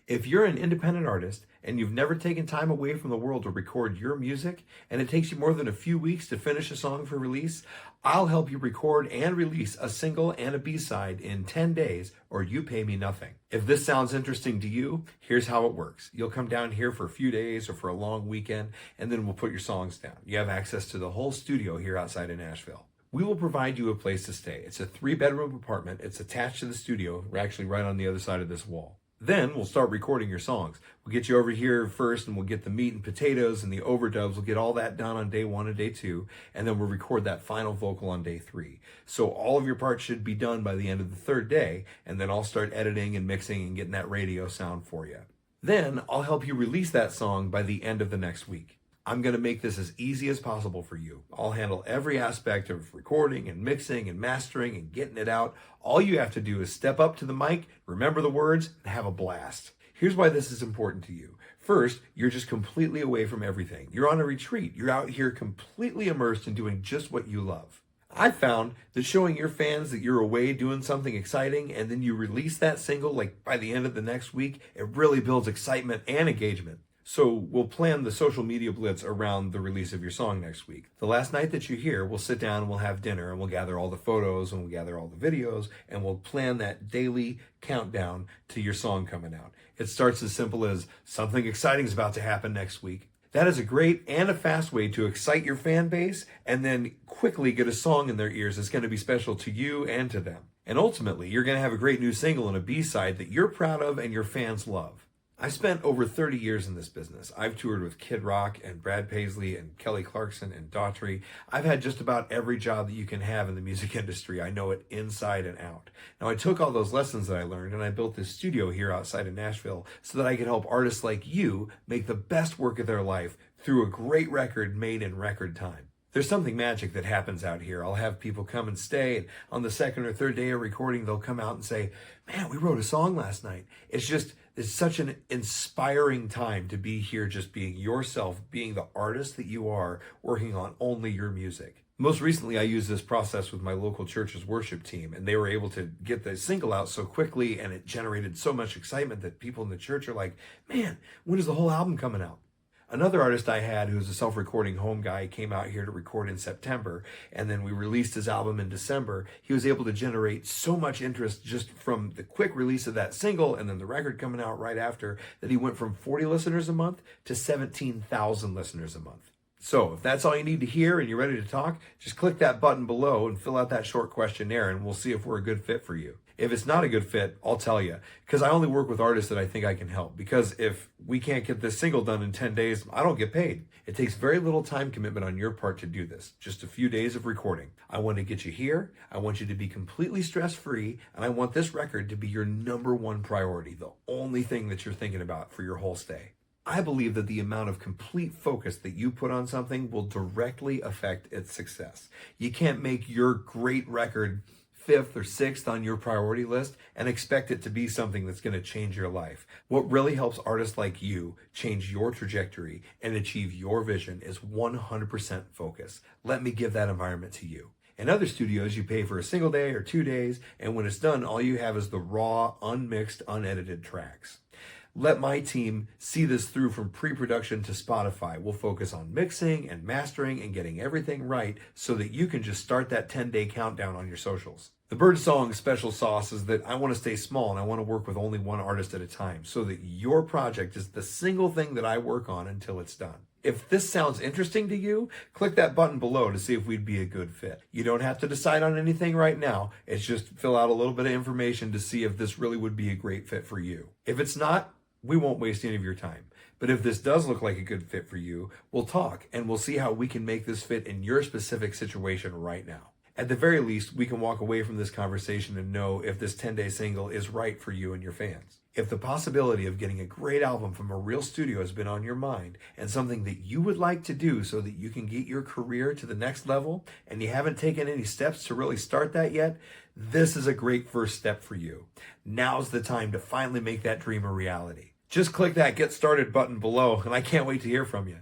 If you're an independent artist and you've never taken time away from the world to record your music, and it takes you more than a few weeks to finish a song for release, I'll help you record and release a single and a B-side in 10 days, or you pay me nothing. If this sounds interesting to you, here's how it works. You'll come down here for a few days or for a long weekend, and then we'll put your songs down. You have access to the whole studio here outside of Nashville. We will provide you a place to stay. It's a 3-bedroom apartment. It's attached to the studio. We're actually right on the other side of this wall. Then we'll start recording your songs. We'll get you over here first, and we'll get the meat and potatoes and the overdubs. We'll get all that done on day 1 and day 2, and then we'll record that final vocal on day 3. So all of your parts should be done by the end of the 3rd day, and then I'll start editing and mixing and getting that radio sound for you. Then I'll help you release that song by the end of the next week. I'm going to make this as easy as possible for you. I'll handle every aspect of recording and mixing and mastering and getting it out. All you have to do is step up to the mic, remember the words, and have a blast. Here's why this is important to you. First, you're just completely away from everything. You're on a retreat. You're out here completely immersed in doing just what you love. I found that showing your fans that you're away doing something exciting and then you release that single like by the end of the next week, it really builds excitement and engagement. So we'll plan the social media blitz around the release of your song next week. The last night that you're here, we'll sit down and we'll have dinner and we'll gather all the photos and we'll gather all the videos and we'll plan that daily countdown to your song coming out. It starts as simple as something exciting is about to happen next week. That is a great and a fast way to excite your fan base and then quickly get a song in their ears that's going to be special to you and to them. And ultimately, you're going to have a great new single and a B-side that you're proud of and your fans love. I spent over 30 years in this business. I've toured with Kid Rock and Brad Paisley and Kelly Clarkson and Daughtry. I've had just about every job that you can have in the music industry. I know it inside and out. Now, I took all those lessons that I learned and I built this studio here outside of Nashville so that I could help artists like you make the best work of their life through a great record made in record time. There's something magic that happens out here. I'll have people come and stay, and on the 2nd or 3rd day of recording, they'll come out and say, man, we wrote a song last night. It's such an inspiring time to be here, just being yourself, being the artist that you are, working on only your music. Most recently, I used this process with my local church's worship team, and they were able to get the single out so quickly, and it generated so much excitement that people in the church are like, man, when is the whole album coming out? Another artist I had who's a self-recording home guy came out here to record in September, and then we released his album in December. He was able to generate so much interest just from the quick release of that single and then the record coming out right after that he went from 40 listeners a month to 17,000 listeners a month. So if that's all you need to hear and you're ready to talk, just click that button below and fill out that short questionnaire and we'll see if we're a good fit for you. If it's not a good fit, I'll tell you, because I only work with artists that I think I can help. Because if we can't get this single done in 10 days, I don't get paid. It takes very little time commitment on your part to do this. Just a few days of recording. I want to get you here. I want you to be completely stress-free. And I want this record to be your #1 priority, the only thing that you're thinking about for your whole stay. I believe that the amount of complete focus that you put on something will directly affect its success. You can't make your great record 5th or 6th on your priority list and expect it to be something that's going to change your life. What really helps artists like you change your trajectory and achieve your vision is 100% focus. Let me give that environment to you. In other studios, you pay for a single day or 2 days, and when it's done, all you have is the raw, unmixed, unedited tracks. Let my team see this through from pre-production to Spotify. We'll focus on mixing and mastering and getting everything right so that you can just start that 10-day countdown on your socials. The Byrdsongs special sauce is that I want to stay small and I want to work with only one artist at a time so that your project is the single thing that I work on until it's done. If this sounds interesting to you, click that button below to see if we'd be a good fit. You don't have to decide on anything right now. It's just fill out a little bit of information to see if this really would be a great fit for you. If it's not, we won't waste any of your time. But if this does look like a good fit for you, we'll talk and we'll see how we can make this fit in your specific situation right now. At the very least, we can walk away from this conversation and know if this 10-day single is right for you and your fans. If the possibility of getting a great album from a real studio has been on your mind and something that you would like to do so that you can get your career to the next level and you haven't taken any steps to really start that yet, this is a great first step for you. Now's the time to finally make that dream a reality. Just click that Get Started button below, and I can't wait to hear from you.